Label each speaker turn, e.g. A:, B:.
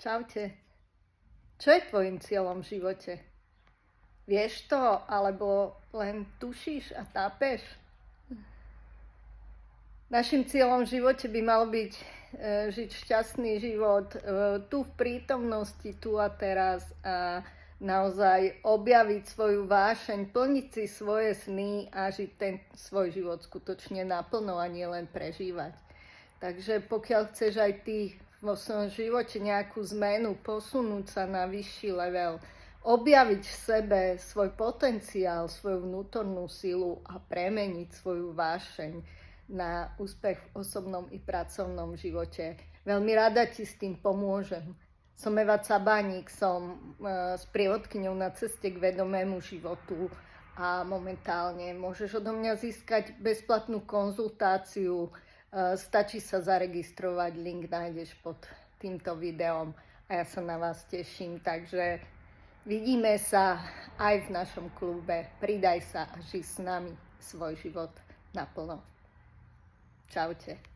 A: Čaute. Čo je tvojim cieľom v živote? Vieš to, alebo len tušíš a tápeš? Našim cieľom v živote by mal byť žiť šťastný život tu v prítomnosti, tu a teraz a naozaj objaviť svoju vášeň, plniť si svoje sny a žiť ten svoj život skutočne naplno a nie len prežívať. Takže pokiaľ chceš aj ty vo svojom živote nejakú zmenu, posunúť sa na vyšší level, objaviť v sebe svoj potenciál, svoju vnútornú silu a premeniť svoju vášeň na úspech v osobnom i pracovnom živote. Veľmi rada ti s tým pomôžem. Som Eva Cabánik, som sprievodkyňou na ceste k vedomému životu a momentálne môžeš odo mňa získať bezplatnú konzultáciu. Stačí sa zaregistrovať, link nájdeš pod týmto videom a ja sa na vás teším. Takže vidíme sa aj v našom klube. Pridaj sa a žij s nami svoj život naplno. Čaute.